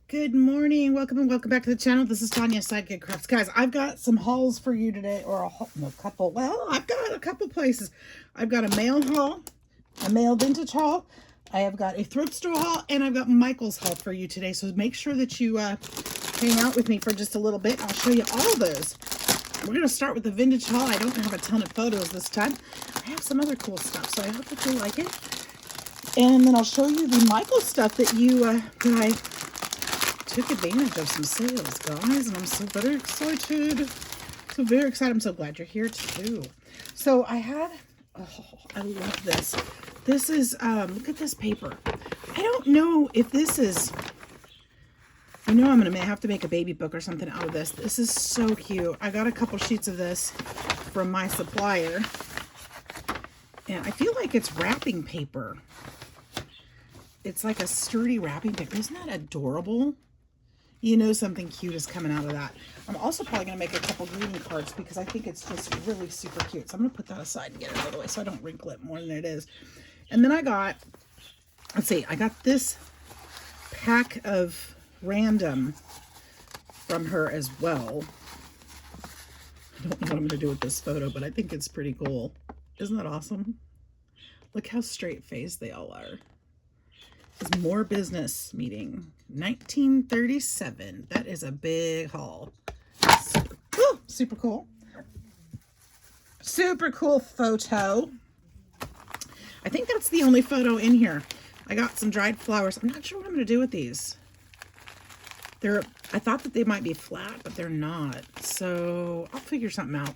Good morning. Welcome and welcome back to the channel. This is Tanya Sidegigcrafts. Guys, I've got some hauls for you today, or a couple. Well, I've got a couple places. I've got a mail haul, a mail vintage haul. I have got a thrift store haul, and I've got Michael's haul for you today. So make sure that you hang out with me for just a little bit. I'll show you all of those. We're going to start with the vintage haul. I don't have a ton of photos this time. I have some other cool stuff, so I hope that you like it. And then I'll show you the Michael stuff that I took advantage of some sales, guys, and I'm so very excited. So very excited. I'm so glad you're here too. So I had, I love this. This is, look at this paper. I don't know if this is, I'm going to have to make a baby book or something out of this. This is so cute. I got a couple sheets of this from my supplier, and I feel like it's wrapping paper. It's like a sturdy wrapping paper. Isn't that adorable? You know something cute is coming out of that. I'm also probably going to make a couple greeting cards because I think it's just really super cute. So I'm going to put that aside and get it out of the way so I don't wrinkle it more than it is. And then I got, let's see, I got this pack of random from her as well. I don't know what I'm going to do with this photo, but I think it's pretty cool. Isn't that awesome? Look how straight-faced they all are. It's More Business Meeting, 1937. That is a big haul. Super cool. Super cool photo. I think that's the only photo in here. I got some dried flowers. I'm not sure what I'm going to do with these. I thought that they might be flat, but they're not. So I'll figure something out.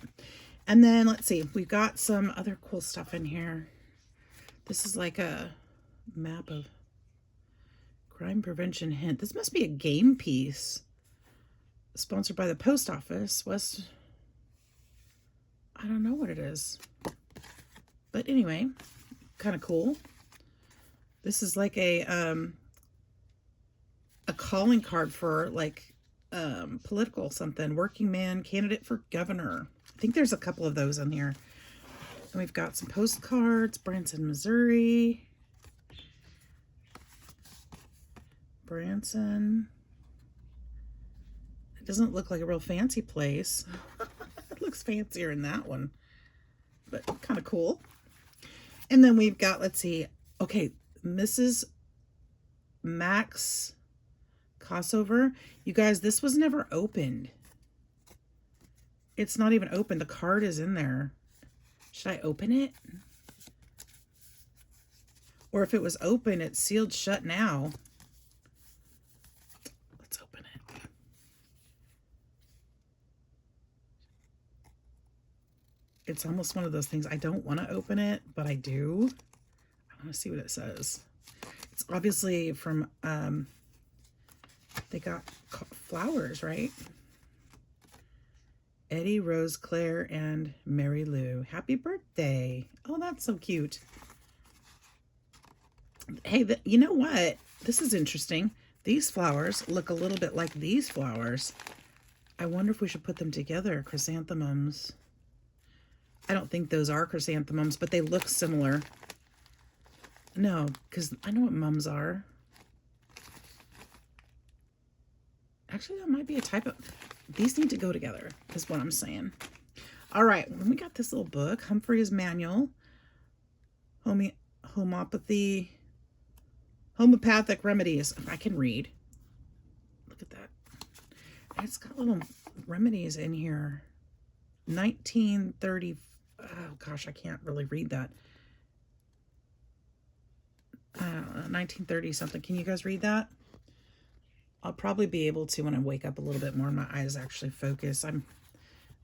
And then let's see. We've got some other cool stuff in here. This is like a map of crime prevention hint. This must be a game piece. Sponsored by the post office. I don't know what it is. But anyway, kind of cool. This is like a calling card for like political something. Working man candidate for governor. I think there's a couple of those on here. And we've got some postcards. Branson, Missouri. Branson. It doesn't look like a real fancy place. It looks fancier in that one, but kind of cool. And then we've got, let's see, okay, Mrs. Max Kossover. You guys, this was never opened. It's not even open. The card is in there. Should I open it? Or if it was open, it's sealed shut now. It's almost one of those things. I don't want to open it, but I do. I want to see what it says. It's obviously from, they got flowers, right? Eddie, Rose, Claire, and Mary Lou. Happy birthday. Oh, that's so cute. Hey, you know what? This is interesting. These flowers look a little bit like these flowers. I wonder if we should put them together. Chrysanthemums. I don't think those are chrysanthemums, but they look similar. No, because I know what mums are. Actually, that might be a type of... These need to go together, is what I'm saying. All right, when we got this little book, Humphrey's Manual, Homeopathic Remedies. If I can read. Look at that. It's got little remedies in here. 1930. Oh gosh, I can't really read that. 1930 something. Can you guys read that? I'll probably be able to when I wake up a little bit more and my eyes actually focus. I'm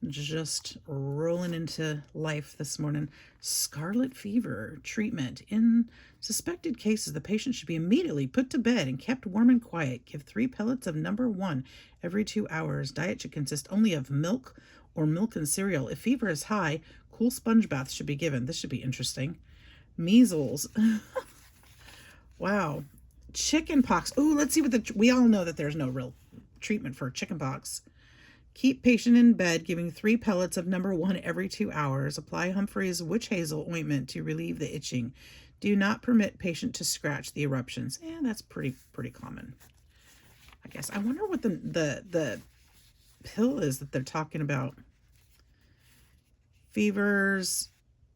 just rolling into life this morning. Scarlet fever treatment. In suspected cases, the patient should be immediately put to bed and kept warm and quiet. Give 3 pellets of number 1 every 2 hours. Diet should consist only of milk or milk and cereal. If fever is high, cool sponge baths should be given. This should be interesting. Measles. Wow. Chicken pox. Oh, let's see what we all know that there's no real treatment for chicken pox. Keep patient in bed, giving 3 pellets of number 1 every 2 hours. Apply Humphreys witch hazel ointment to relieve the itching. Do not permit patient to scratch the eruptions. Yeah, that's pretty common. I guess. I wonder what the pill is that they're talking about. Fevers,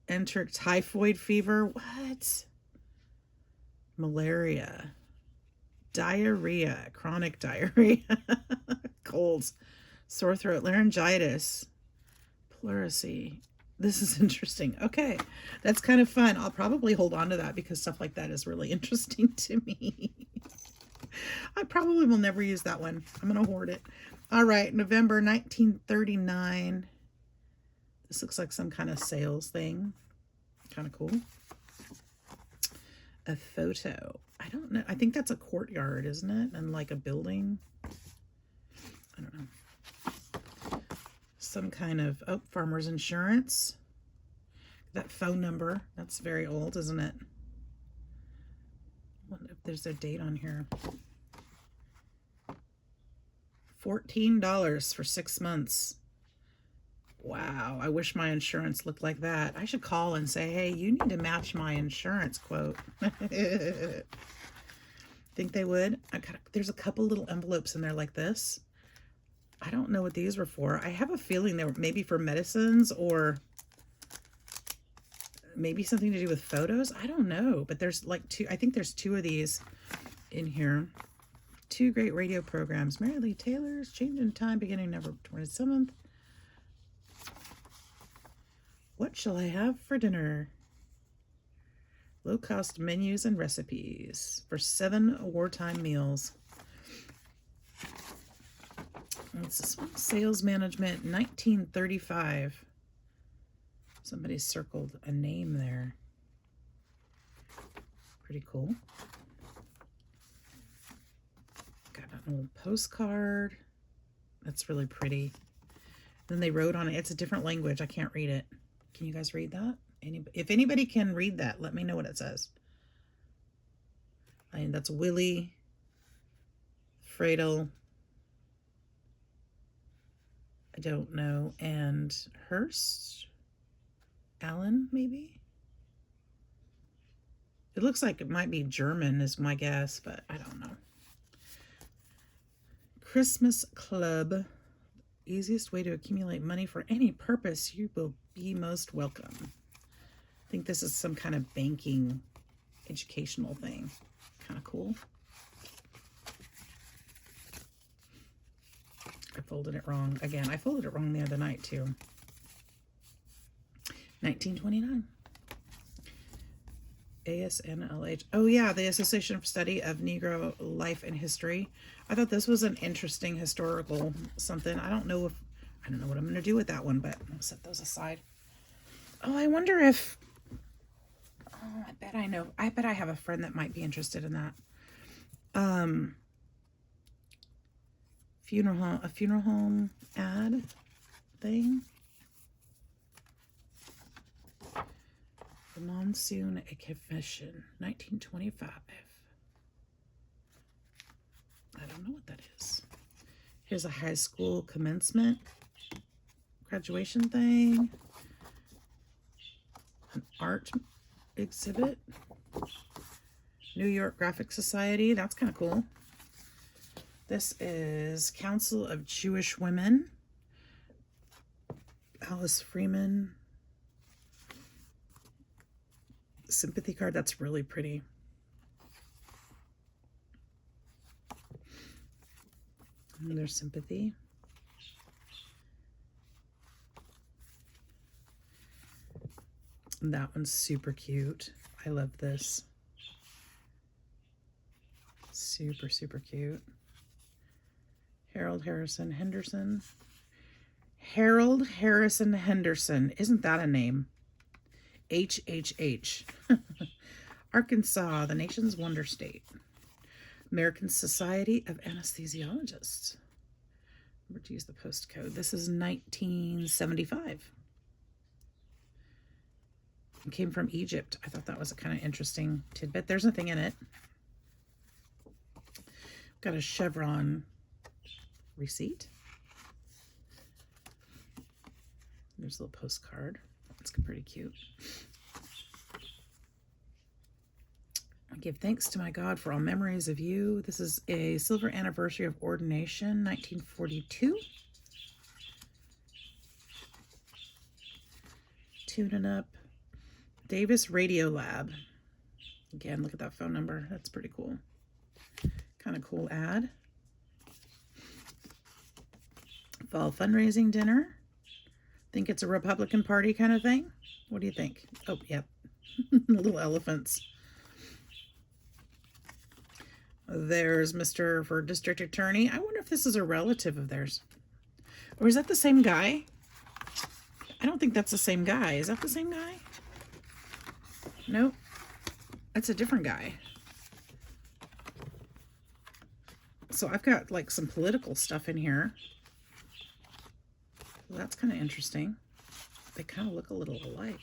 enter typhoid fever. What? Malaria, diarrhea, chronic diarrhea, colds, sore throat, laryngitis, pleurisy. This is interesting. Okay, that's kind of fun. I'll probably hold on to that because stuff like that is really interesting to me. I probably will never use that one. I'm going to hoard it. All right, November 1939. This looks like some kind of sales thing. Kind of cool. A photo. I don't know. I think that's a courtyard, isn't it? And like a building. I don't know. Some kind of, oh, farmer's insurance. That phone number. That's very old, isn't it? I wonder if there's a date on here. $14 for 6 months. Wow, I wish my insurance looked like that. I should call and say, hey, you need to match my insurance quote. Think they would? There's a couple little envelopes in there like this. I don't know what these were for. I have a feeling they were maybe for medicines or maybe something to do with photos. I don't know, but there's like two. I think there's 2 of these in here. 2 great radio programs. Mary Lee Taylor's Changing Time, beginning November 27th. What shall I have for dinner? Low-cost menus and recipes for 7 wartime meals. What's this one? Sales management, 1935. Somebody circled a name there. Pretty cool. Got an old postcard. That's really pretty. Then they wrote on it. It's a different language. I can't read it. Can you guys read that? If anybody can read that, let me know what it says. And that's Willie, Fradel, I don't know, and Hurst, Allen, maybe? It looks like it might be German is my guess, but I don't know. Christmas Club. Easiest way to accumulate money for any purpose. You will be most welcome. I think this is some kind of banking educational thing. Kind of cool. I folded it wrong. Again, I folded it wrong the other night too. 1929. ASNLH. Oh yeah, the Association for Study of Negro Life and History. I thought this was an interesting historical something. I don't know what I'm going to do with that one, but I'll set those aside. Oh, I wonder if, oh, I bet I know. I bet I have a friend that might be interested in that. A funeral home ad thing. The Monsoon a Confession, 1925. I don't know what that is. Here's a high school commencement graduation thing. An art exhibit. New York Graphic Society. That's kind of cool. This is Council of Jewish Women. Alice Freeman. Sympathy card. That's really pretty. And there's sympathy. And that one's super cute. I love this. Super, super cute. Harold Harrison Henderson. Harold Harrison Henderson. Isn't that a name? HHH. Arkansas, the nation's wonder state. American Society of Anesthesiologists. Remember to use the postcode. This is 1975. It came from Egypt. I thought that was a kind of interesting tidbit. There's nothing in it. Got a Chevron receipt. There's a little postcard. That's pretty cute. Give thanks to my God for all memories of you. This is a silver anniversary of ordination, 1942. Tuning up. Davis Radio Lab. Again, look at that phone number. That's pretty cool. Kind of cool ad. Fall fundraising dinner. Think it's a Republican Party kind of thing? What do you think? Oh, yep. Little elephants. There's Mr. for District Attorney. I wonder if this is a relative of theirs. Or is that the same guy? I don't think that's the same guy. Is that the same guy? Nope. That's a different guy. So I've got like some political stuff in here. Well, that's kind of interesting. They kind of look a little alike.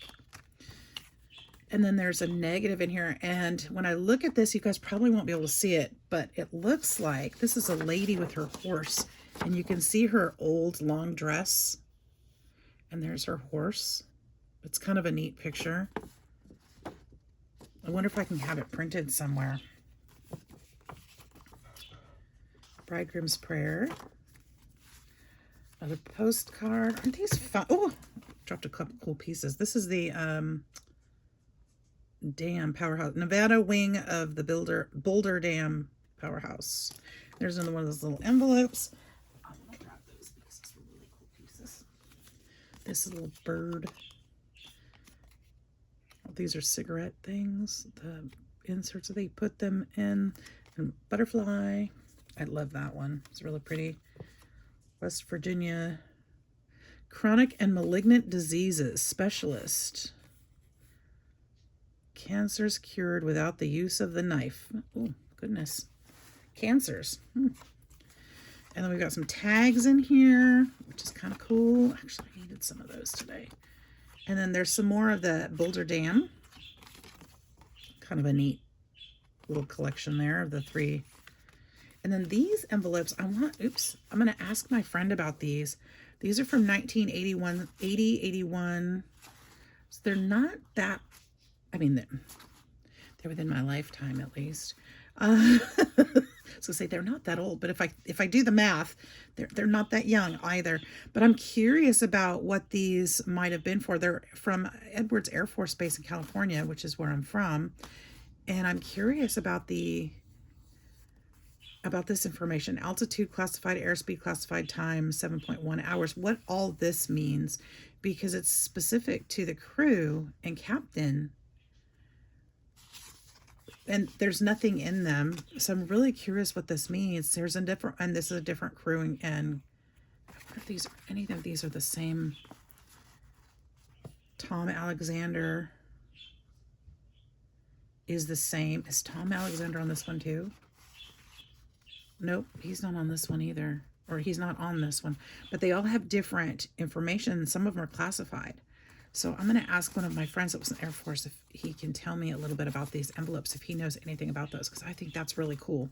And then there's a negative in here. And when I look at this, you guys probably won't be able to see it, but it looks like this is a lady with her horse. And you can see her old long dress. And there's her horse. It's kind of a neat picture. I wonder if I can have it printed somewhere. Bridegroom's Prayer. Another postcard. Aren't these fun? Oh, dropped a couple cool pieces. This is the Dam Powerhouse. Nevada wing of the Boulder Dam Powerhouse. There's another one of those little envelopes. I'm going to grab those because these are really cool pieces. This little bird. These are cigarette things. The inserts, they put them in. And butterfly. I love that one. It's really pretty. West Virginia. Chronic and Malignant Diseases Specialist. Cancers cured without the use of the knife. Oh, goodness. Cancers. And then we've got some tags in here, which is kind of cool. Actually, I needed some of those today. And then there's some more of the Boulder Dam. Kind of a neat little collection there of the three. And then these envelopes, I'm going to ask my friend about these. These are from 1981, 81. So they're not that, I mean, they're within my lifetime at least. So say they're not that old, but if I do the math, they're not that young either. But I'm curious about what these might have been for. They're from Edwards Air Force Base in California, which is where I'm from. And I'm curious about this information. Altitude classified, airspeed classified, time 7.1 hours. What all this means, because it's specific to the crew and captain. And there's nothing in them. So I'm really curious what this means. There's a different, and this is a different crew. And I wonder if any of these are the same. Tom Alexander is the same. Is Tom Alexander on this one too? Nope, he's not on this one either. Or he's not on this one. But they all have different information. Some of them are classified. So I'm going to ask one of my friends that was in the Air Force if he can tell me a little bit about these envelopes, if he knows anything about those, because I think that's really cool.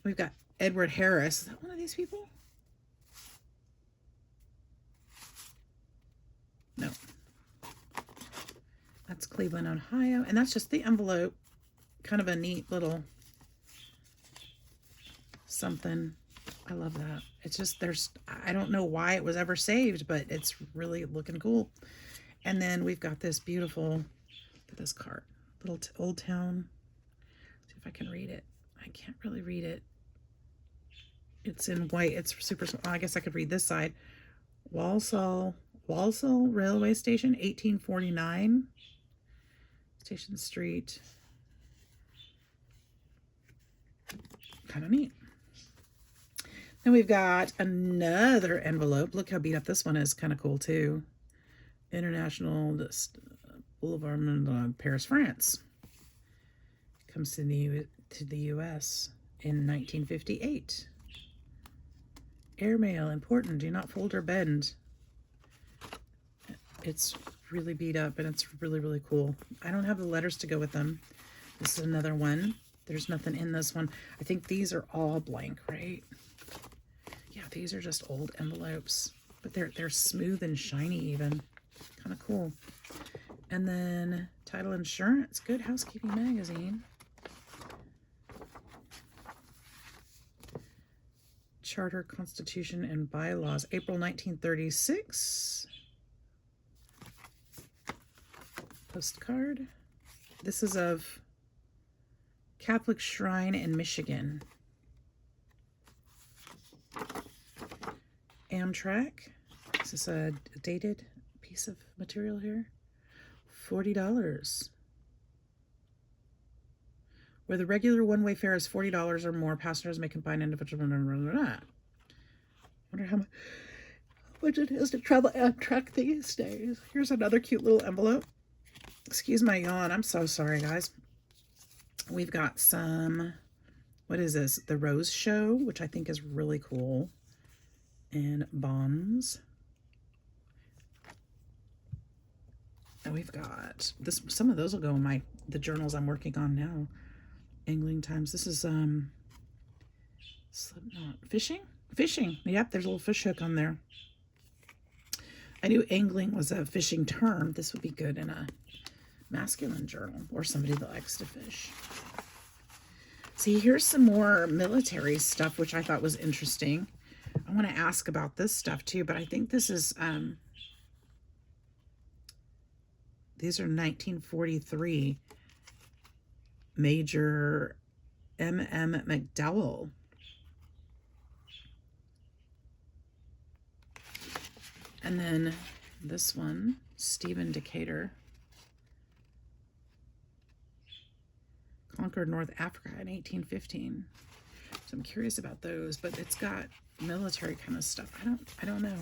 We've got Edward Harris. Is that one of these people? No. That's Cleveland, Ohio. And that's just the envelope. Kind of a neat little something. I love that. It's just, I don't know why it was ever saved, but it's really looking cool. And then we've got this beautiful, look at this card, little Old Town. See if I can read it. I can't really read it. It's in white. It's super small. I guess I could read this side. Walsall Railway Station, 1849. Station Street. Kind of neat. Then we've got another envelope. Look how beat up this one is. Kind of cool too. International Boulevard, Paris, France. Comes to the U.S. in 1958. Airmail, important. Do not fold or bend. It's really beat up and it's really, really cool. I don't have the letters to go with them. This is another one. There's nothing in this one. I think these are all blank, right? Yeah, these are just old envelopes, but they're smooth and shiny even. Kind of cool. And then Title Insurance, Good Housekeeping Magazine. Charter, Constitution, and Bylaws, April 1936. Postcard. This is of Catholic Shrine in Michigan. Amtrak. Is this a dated piece of material here? $40. Where the regular one-way fare is $40 or more, passengers may combine individual. Wonder how much it is to travel Amtrak these days. Here's another cute little envelope. Excuse my yawn. I'm so sorry, guys. We've got some, what is this? The Rose Show, which I think is really cool. And bonds. And we've got this. Some of those will go in the journals I'm working on now. Angling Times. This is Slipknot. Fishing. Yep, there's a little fish hook on there. I knew angling was a fishing term. This would be good in a masculine journal or somebody that likes to fish. See, here's some more military stuff, which I thought was interesting. I want to ask about this stuff too, but I think this is these are 1943 Major M.M. McDowell. And then this one, Stephen Decatur. Conquered North Africa in 1815. So I'm curious about those, but it's got military kind of stuff. I don't know. I'm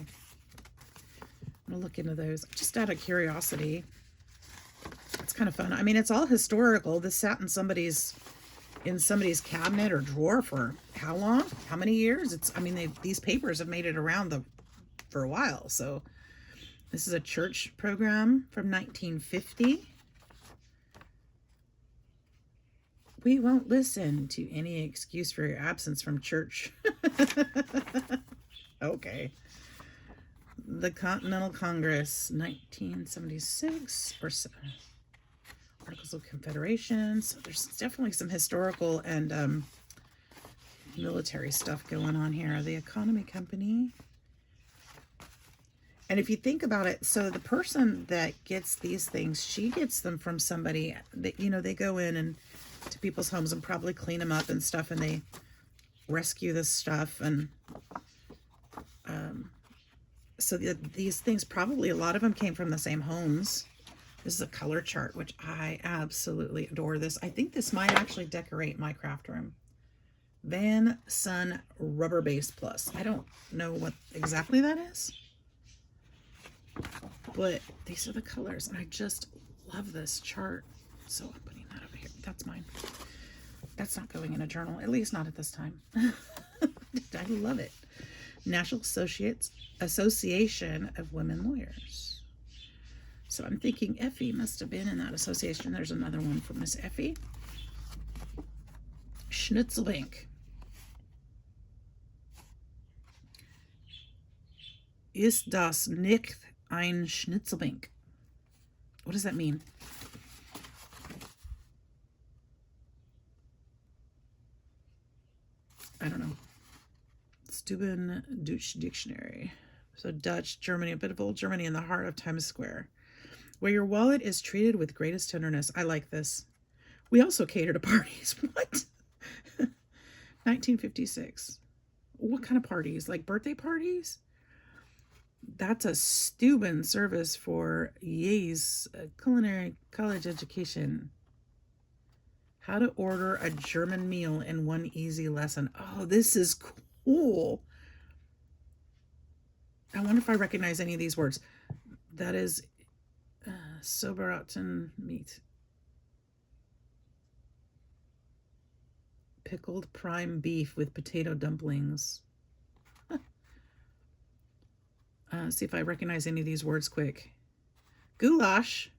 gonna look into those just out of curiosity. It's kind of fun. I mean, it's all historical. This sat in somebody's cabinet or drawer for how long? How many years? I mean, these papers have made it around for a while. So this is a church program from 1950. We won't listen to any excuse for your absence from church. Okay. The Continental Congress, 1976, or Articles of Confederation. So there's definitely some historical and military stuff going on here. The Economy Company. And if you think about it, so the person that gets these things, she gets them from somebody that, you know, they go in and to people's homes and probably clean them up and stuff, and they rescue this stuff. And so these things, probably a lot of them came from the same homes. This is a color chart, which I absolutely adore. This, I think this might actually decorate my craft room. Van Sun Rubber Base Plus. I don't know what exactly that is, but these are the colors, and I just love this chart. So I'm putting that over here. That's mine. That's not going in a journal, at least not at this time. I love it. National Association of Women Lawyers. So I'm thinking Effie must have been in that association. There's another one from Miss Effie. Schnitzelbank. Ist das nicht ein Schnitzelbank? What does that mean? I don't know. Steuben Deutsch Dictionary. So Dutch, Germany, a bit of old Germany in the heart of Times Square, where your wallet is treated with greatest tenderness. I like this. We also cater to parties. What? 1956. What kind of parties? Like birthday parties? That's a Steuben service for Ye's culinary college education. How to order a German meal in one easy lesson. Oh, this is cool. I wonder if I recognize any of these words. That is Soberraten meat. Pickled prime beef with potato dumplings. See if I recognize any of these words quick. Goulash.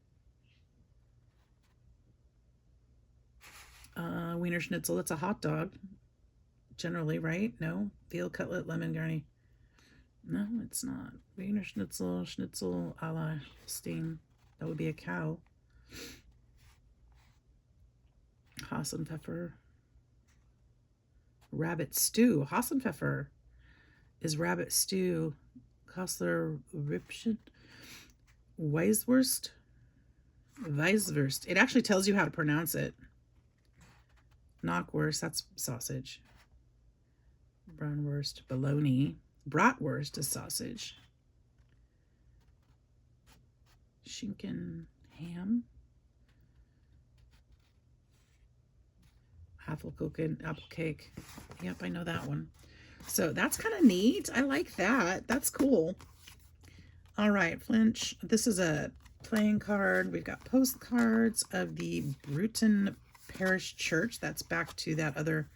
Wiener Schnitzel. It's a hot dog. Generally, right? No. Veal cutlet, lemon garni. No, it's not. Wiener Schnitzel, Schnitzel a la Steam. That would be a cow. Hassenpfeffer. Rabbit stew. Hassenpfeffer. is rabbit stew. Kostler Ripschen. Weiswurst. Weiswurst. It actually tells you how to pronounce it. Knockwurst, that's sausage. Brownwurst, bologna. Bratwurst is sausage. Schinken ham. Apfelkuchen, apple cake. Yep, I know that one. So that's kind of neat. I like that. That's cool. All right, Flinch. This is a playing card. We've got postcards of the Bruton Parish Church. That's back to that other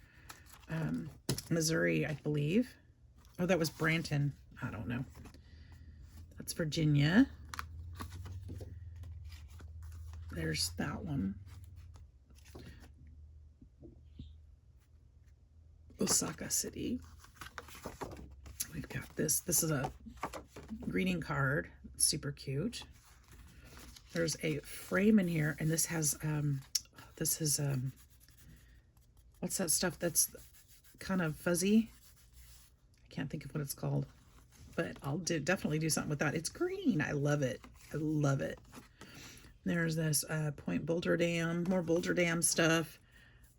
Missouri, I believe. Oh, that was Branton. I don't know. That's Virginia. There's that one. Osaka City. We've got this. This is a greeting card. Super cute. There's a frame in here, and this has what's that stuff that's kind of fuzzy? I can't think of what it's called, but I'll definitely do something with that. It's green. I love it. I love it. There's this Point Boulder Dam, more Boulder Dam stuff.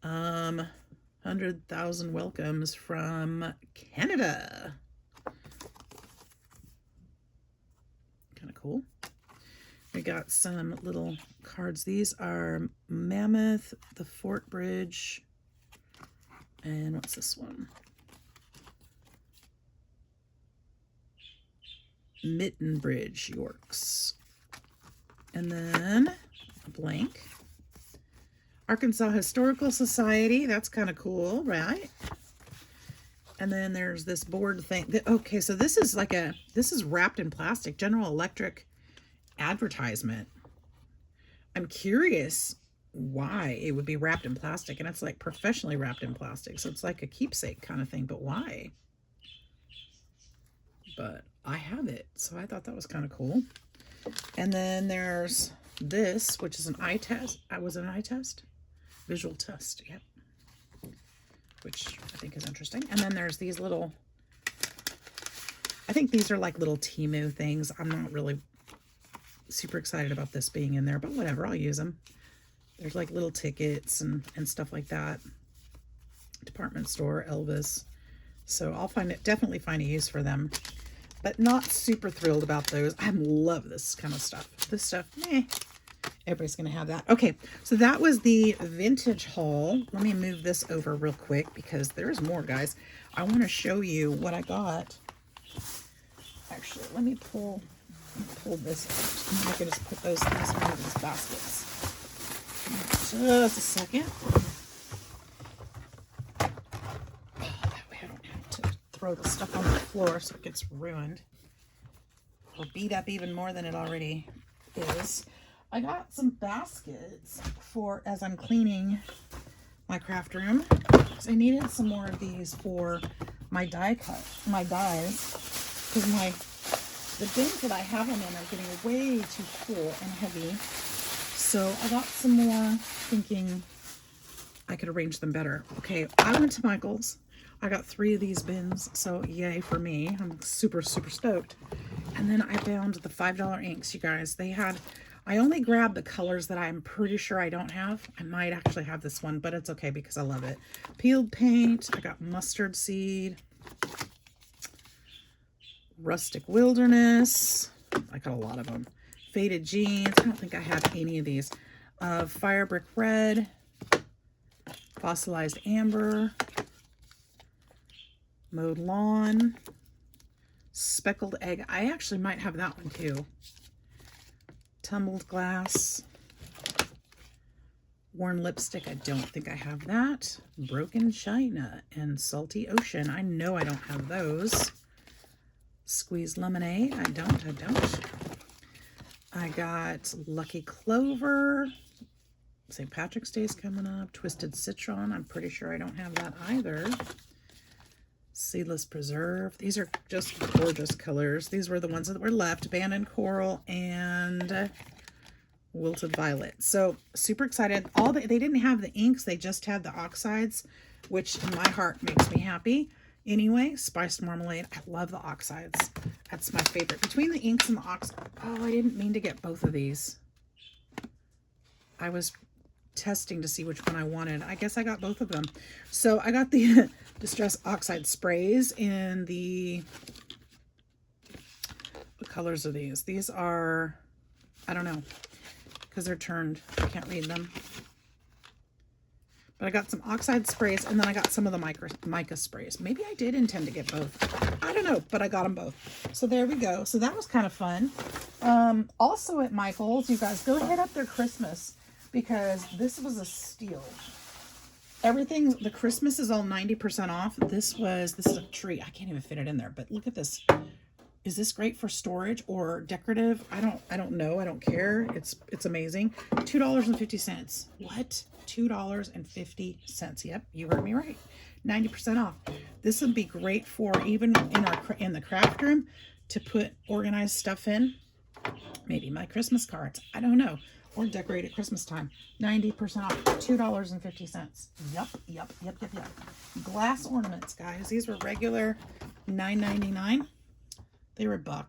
100,000 welcomes from Canada. Kind of cool. We got some little cards. These are Mammoth, the Fort Bridge, and what's this one? Mitten Bridge, Yorks. And then a blank. Arkansas Historical Society. That's kind of cool, right? And then there's this board thing. Okay, so this is wrapped in plastic. General Electric advertisement. I'm curious why it would be wrapped in plastic, and it's like professionally wrapped in plastic. So it's like a keepsake kind of thing, but why? But I have it, so I thought that was kind of cool. And then there's this, which is an eye test. Was it an eye test? Visual test, yep. Which I think is interesting. And then there's these little, I think these are like little Temu things. I'm not really super excited about this being in there, but whatever, I'll use them. There's like little tickets and stuff like that. Department store, Elvis. So I'll definitely find a use for them. But not super thrilled about those. I love this kind of stuff. This stuff, everybody's going to have that. Okay, so that was the vintage haul. Let me move this over real quick because there's more, guys. I want to show you what I got. Actually, let me pull this out. I can just put those things in one of these baskets. Just a second. That way I don't have to throw the stuff on the floor so it gets ruined or beat up even more than it already is. I got some baskets for as I'm cleaning my craft room because I needed some more of these for my dies, because the bins that I have them in are getting way too full and heavy. So I got some more, thinking I could arrange them better. Okay, I went to Michael's. I got 3 of these bins, so yay for me. I'm super, super stoked. And then I found the $5 inks, you guys. I only grabbed the colors that I'm pretty sure I don't have. I might actually have this one, but it's okay because I love it. Peeled paint. I got mustard seed. Rustic Wilderness. I got a lot of them. Faded jeans. I don't think I have any of these. Fire brick red. Fossilized amber. Mowed lawn. Speckled egg. I actually might have that one too. Tumbled glass. Worn lipstick. I don't think I have that. Broken china and salty ocean. I know I don't have those. Squeezed lemonade. I don't. I got Lucky Clover. St. Patrick's Day is coming up. Twisted Citron. I'm pretty sure I don't have that either. Seedless Preserve. These are just gorgeous colors. These were the ones that were left. Abandoned Coral and Wilted Violet. So super excited. They didn't have the inks. They just had the oxides, which in my heart makes me happy Anyway, spiced marmalade. I love the oxides. That's my favorite. Between the inks and the oxides. Oh, I didn't mean to get both of these. I was testing to see which one I wanted. I guess I got both of them. So I got the Distress Oxide sprays in the... What colors are these? These are... I don't know. Because they're turned. I can't read them. But I got some oxide sprays, and then I got some of the mica sprays. Maybe I did intend to get both. I don't know, but I got them both. So there we go. So that was kind of fun. Also at Michael's, you guys, go hit up their Christmas, because this was a steal. Everything, the Christmas is all 90% off. This is a tree. I can't even fit it in there, but look at this. Is this great for storage or decorative? I don't know. I don't care. It's amazing. $2.50. What? $2.50. Yep, you heard me right. 90% off. This would be great for even in the craft room to put organized stuff in. Maybe my Christmas cards. I don't know. Or decorate at Christmas time. 90% off. $2.50. Yep. Glass ornaments, guys. These were regular $9.99. They were $1.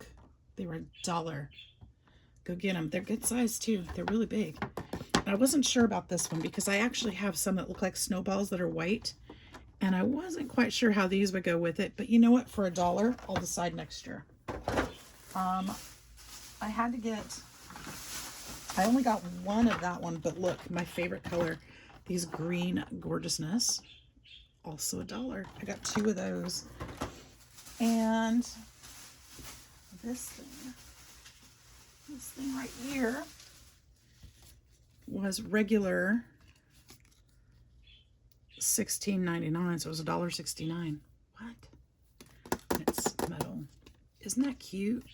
They were $1. Go get them. They're good size too. They're really big. And I wasn't sure about this one because I actually have some that look like snowballs that are white. And I wasn't quite sure how these would go with it. But you know what? For $1, I'll decide next year. I had to get... I only got one of that one. But look, my favorite color. These green gorgeousness. Also $1. I got 2 of those. And... This thing right here was regular $16.99, so it was $1.69. What? It's metal. Isn't that cute?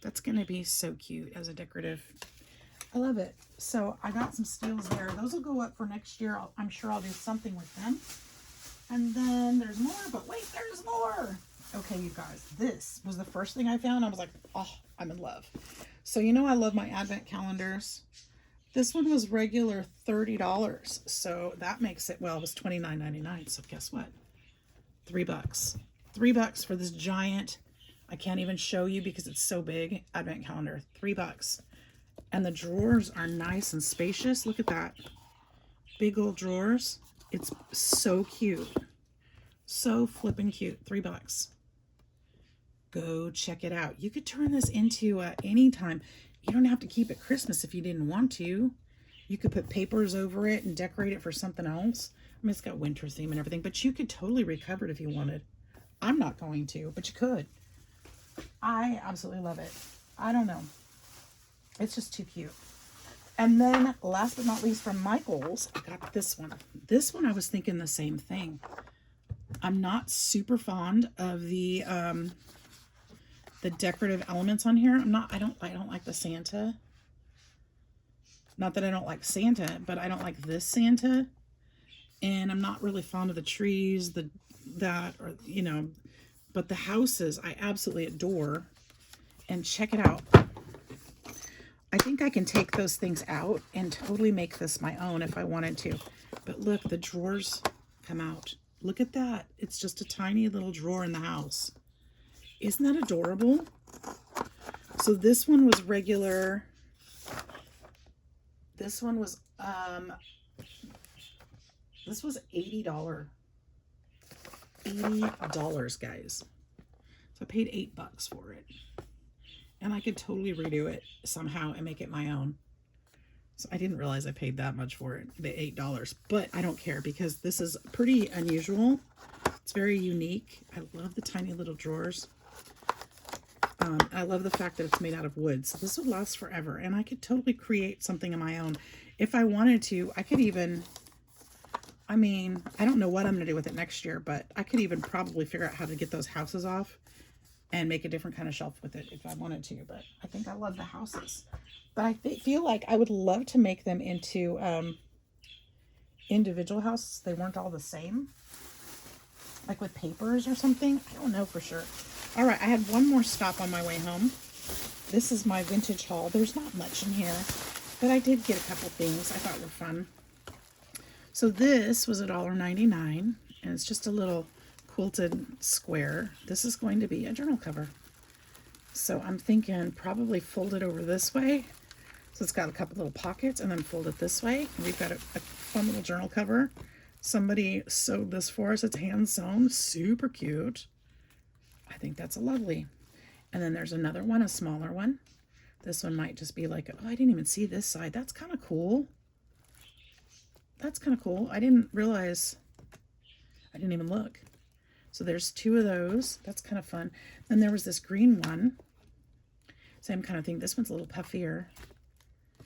That's gonna be so cute as a decorative. I love it. So I got some steals there. Those will go up for next year. I'm sure I'll do something with them. And then there's more, but wait, there's more. Okay, you guys, this was the first thing I found. I was like, oh, I'm in love. So, you know, I love my advent calendars. This one was regular $30. So that makes it, well, it was $29.99. So guess what? $3. $3 for this giant, I can't even show you because it's so big, advent calendar. $3. And the drawers are nice and spacious. Look at that. Big old drawers. It's so cute. So flippin' cute. $3. Go check it out. You could turn this into any time. You don't have to keep it Christmas if you didn't want to. You could put papers over it and decorate it for something else. I mean, it's got winter theme and everything, but you could totally recover it if you wanted. I'm not going to, but you could. I absolutely love it. I don't know. It's just too cute. And then last but not least from Michael's, I got this one. This one I was thinking the same thing. I'm not super fond of the decorative elements on here. I don't like the Santa. Not that I don't like Santa, but I don't like this Santa. And I'm not really fond of the trees, or you know, but the houses I absolutely adore. And check it out. I think I can take those things out and totally make this my own if I wanted to. But look, the drawers come out. Look at that. It's just a tiny little drawer in the house. Isn't that adorable? So this one was regular. This one was this was $80. $80, guys. So I paid $8 for it. And I could totally redo it somehow and make it my own. So I didn't realize I paid that much for it, the $8. But I don't care because this is pretty unusual. It's very unique. I love the tiny little drawers. I love the fact that it's made out of wood. So this would last forever. And I could totally create something of my own. If I wanted to, I could even... I mean, I don't know what I'm going to do with it next year, but I could even probably figure out how to get those houses off and make a different kind of shelf with it if I wanted to. But I think I love the houses. But I feel like I would love to make them into individual houses. They weren't all the same. Like with papers or something. I don't know for sure. All right, I had one more stop on my way home. This is my vintage haul. There's not much in here, but I did get a couple things I thought were fun. So this was $1.99, and it's just a little quilted square. This is going to be a journal cover. So I'm thinking probably fold it over this way. So it's got a couple little pockets, and then fold it this way. And we've got a fun little journal cover. Somebody sewed this for us. It's hand sewn, super cute. I think that's a lovely. And then there's another one, a smaller one. This one might just be like, oh, I didn't even see this side. That's kind of cool. That's kind of cool. I didn't realize, I didn't even look. So there's 2 of those. That's kind of fun. Then there was this green one. Same kind of thing. This one's a little puffier.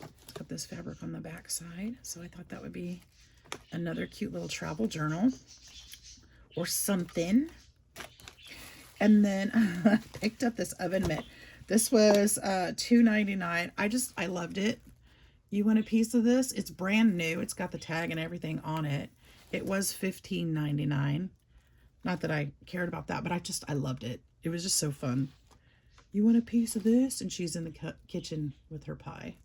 It's got this fabric on the back side. So I thought that would be another cute little travel journal or something. And then I picked up this oven mitt. This was $2.99. I loved it. You want a piece of this? It's brand new. It's got the tag and everything on it. It was $15.99. Not that I cared about that, but I loved it. It was just so fun. You want a piece of this? And she's in the kitchen with her pie.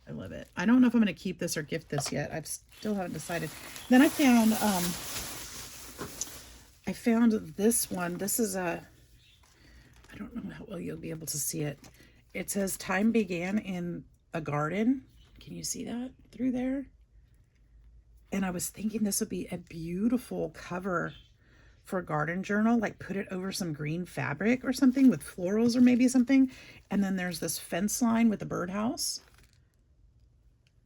I love it. I don't know if I'm going to keep this or gift this yet. I still haven't decided. Then I found this one. This is I don't know how well you'll be able to see it. It says time began in a garden. Can you see that through there? And I was thinking this would be a beautiful cover for a garden journal, like put it over some green fabric or something with florals or maybe something. And then there's this fence line with a birdhouse.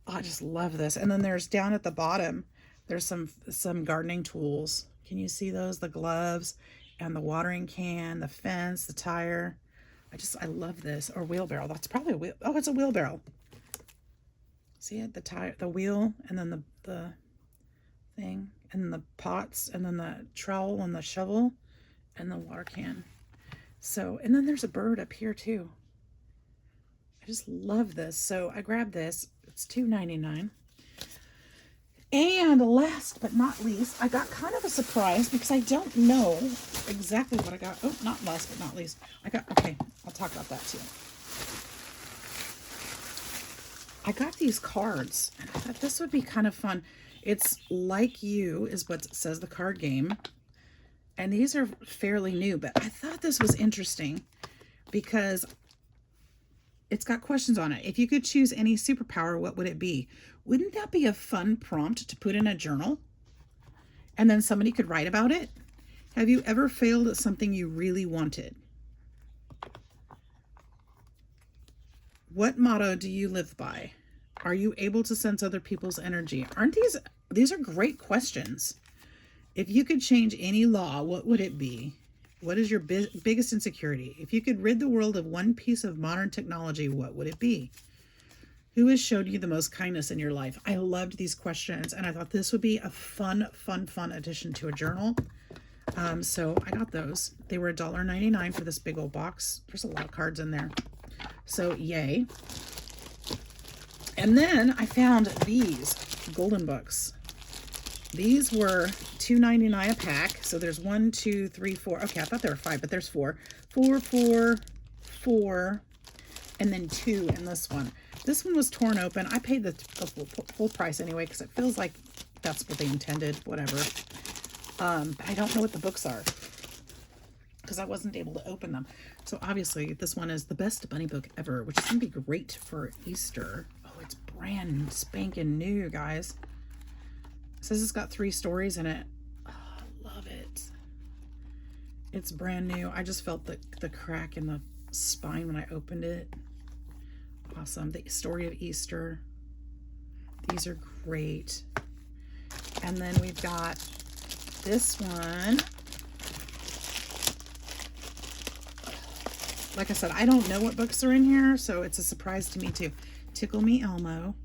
Oh, I just love this. And then there's down at the bottom, there's some gardening tools. Can you see those? The gloves and the watering can, the fence, the tire. I love this. Or wheelbarrow. That's probably a wheel. Oh, it's a wheelbarrow. See it? The tire, the wheel, and then the thing, and the pots, and then the trowel and the shovel, and the water can. So, and then there's a bird up here too. I just love this. So I grabbed this. It's $2.99. And last but not least, I got kind of a surprise because I don't know exactly what I got. Oh, not last but not least. Okay, I'll talk about that too. I got these cards, and I thought this would be kind of fun. It's Like You is what says the card game. And these are fairly new, but I thought this was interesting because it's got questions on it. If you could choose any superpower, what would it be? Wouldn't that be a fun prompt to put in a journal? And then somebody could write about it. Have you ever failed at something you really wanted? What motto do you live by? Are you able to sense other people's energy? Aren't these are great questions. If you could change any law, what would it be? What is your biggest insecurity? If you could rid the world of one piece of modern technology, what would it be? Who has showed you the most kindness in your life? I loved these questions, and I thought this would be a fun addition to a journal. So I got those. They were $1.99 for this big old box. There's a lot of cards in there. So yay. And then I found these golden books. These were $2.99 a pack. So there's 1, 2, 3, 4. Okay, I thought there were 5, but there's 4. 4, 4, 4, and then 2 in this one. This one was torn open. I paid the full price anyway because it feels like that's what they intended. Whatever. But I don't know what the books are because I wasn't able to open them. So obviously this one is the best bunny book ever, which is going to be great for Easter. Oh, it's brand spanking new, guys. It says it's got 3 stories in it. Oh, I love it. It's brand new. I just felt the crack in the spine when I opened it. Awesome. The story of Easter. These are great. And then we've got this one. Like I said, I don't know what books are in here, so it's a surprise to me too. Tickle Me Elmo.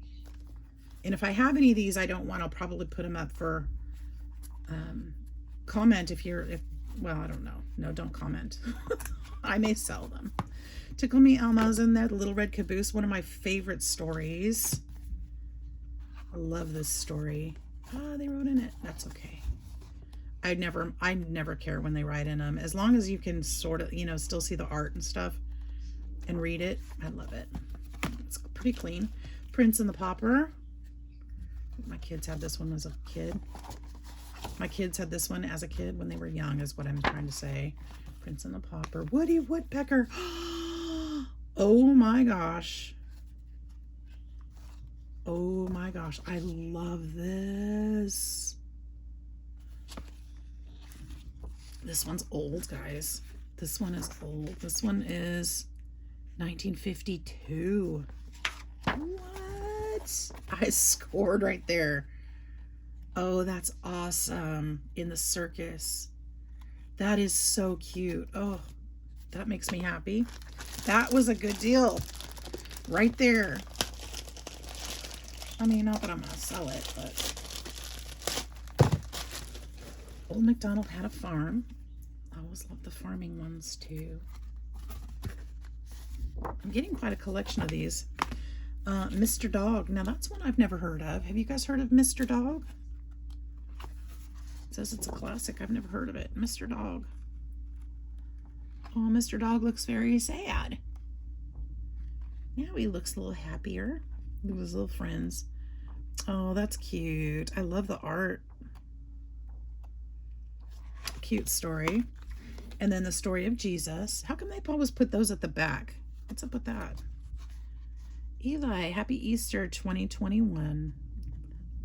And if I have any of these I don't want, I'll probably put them up for comment well, I don't know. No, don't comment. I may sell them. Tickle Me Elmo's in there. The Little Red Caboose, one of my favorite stories. I love this story. Ah, they wrote in it. That's okay. I never care when they write in them. As long as you can sort of, still see the art and stuff and read it. I love it. It's pretty clean. Prince and the Pauper. My kids had this one as a kid. My kids had this one as a kid when they were young, is what I'm trying to say. Prince and the Pauper. Woody Woodpecker. Oh my gosh. Oh my gosh. I love this. This one's old, guys. This one is old. This one is 1952. What? I scored right there. Oh, that's awesome. In the circus. That is so cute. Oh, that makes me happy. That was a good deal right there. I mean, not that I'm going to sell it, but Old MacDonald had a farm. I always love the farming ones too. I'm getting quite a collection of these. Mr. Dog. Now that's one I've never heard of. Have you guys heard of Mr. Dog? It says it's a classic. I've never heard of it. Mr. Dog. Oh, Mr. Dog looks very sad. Now he looks a little happier with his little friends. Oh, that's cute. I love the art. Cute story. And then the story of Jesus. How come they always put those at the back? What's up with that? Eli, Happy Easter 2021.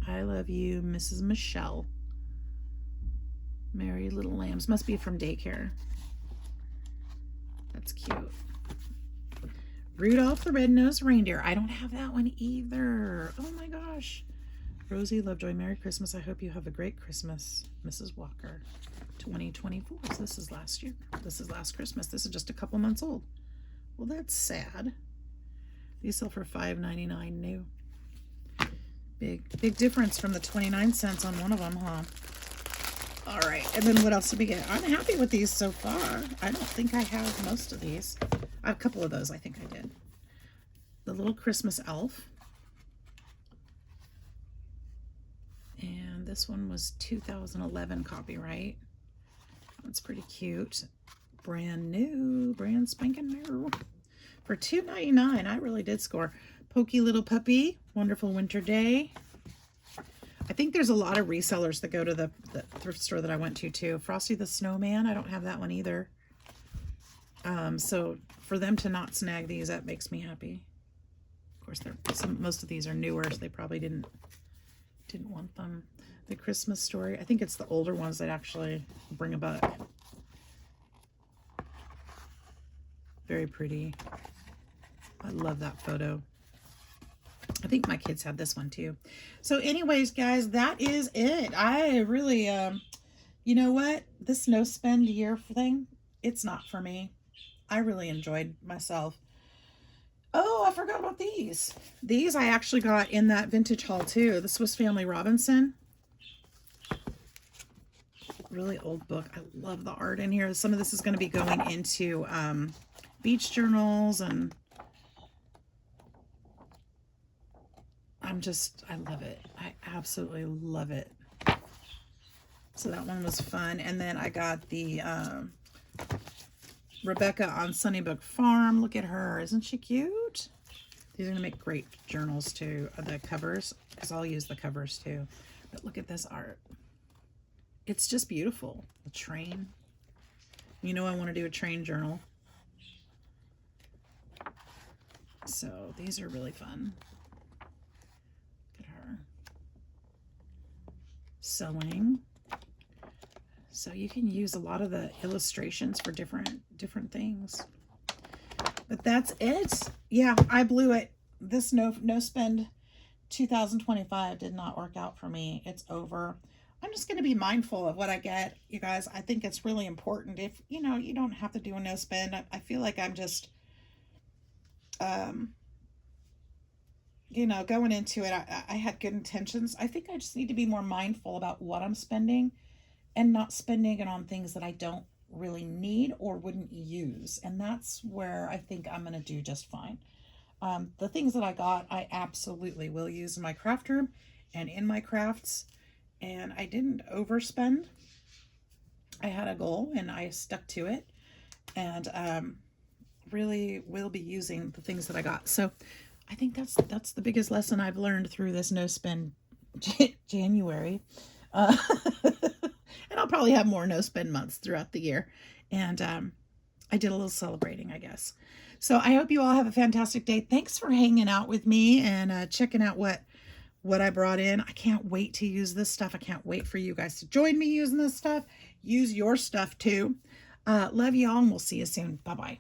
I love you, Mrs. Michelle. Merry Little Lambs. Must be from daycare. That's cute. Rudolph the Red-Nosed Reindeer. I don't have that one either. Oh my gosh. Rosie Lovejoy, Merry Christmas. I hope you have a great Christmas. Mrs. Walker, 2024. So this is last year. This is last Christmas. This is just a couple months old. Well, that's sad. These sell for $5.99 new. Big difference from the 29 cents on one of them, huh? All right, and then what else did we get? I'm happy with these so far. I don't think I have most of these. A couple of those I think I did. The little Christmas elf. And this one was 2011 copyright. That's pretty cute. Brand new, brand spanking new. For $2.99, I really did score. Pokey Little Puppy, Wonderful Winter Day. I think there's a lot of resellers that go to the thrift store that I went to too. Frosty the Snowman, I don't have that one either. So for them to not snag these, that makes me happy. Of course, most of these are newer, so they probably didn't want them. The Christmas Story, I think it's the older ones that actually bring a buck. Very pretty. I love that photo. I think my kids had this one too. So anyways, guys, that is it. I really, you know what? This no spend year thing, it's not for me. I really enjoyed myself. Oh, I forgot about these. These I actually got in that vintage haul too. The Swiss Family Robinson. Really old book. I love the art in here. Some of this is going to be going into beach journals, and I love it. I absolutely love it. So that one was fun. And then I got the Rebecca on Sunnybrook Farm. Look at her. Isn't she cute? These are going to make great journals too. The covers, because I'll use the covers too. But look at this art. It's just beautiful. The train. You know I want to do a train journal. So these are really fun. Look at her. Sewing. So you can use a lot of the illustrations for different things. But that's it. Yeah, I blew it. This no spend 2025 did not work out for me. It's over. I'm just going to be mindful of what I get, you guys. I think it's really important. If, you know, you don't have to do a no spend. I feel like I'm just, you know, going into it, I had good intentions. I think I just need to be more mindful about what I'm spending and not spending it on things that I don't really need or wouldn't use. And that's where I think I'm going to do just fine. The things that I got, I absolutely will use in my craft room and in my crafts. And I didn't overspend. I had a goal and I stuck to it, and really will be using the things that I got. So I think that's the biggest lesson I've learned through this no spend January. And I'll probably have more no spend months throughout the year. And I did a little celebrating, I guess. So I hope you all have a fantastic day. Thanks for hanging out with me and checking out what I brought in. I can't wait to use this stuff. I can't wait for you guys to join me using this stuff. Use your stuff too. Love y'all, and we'll see you soon. Bye-bye.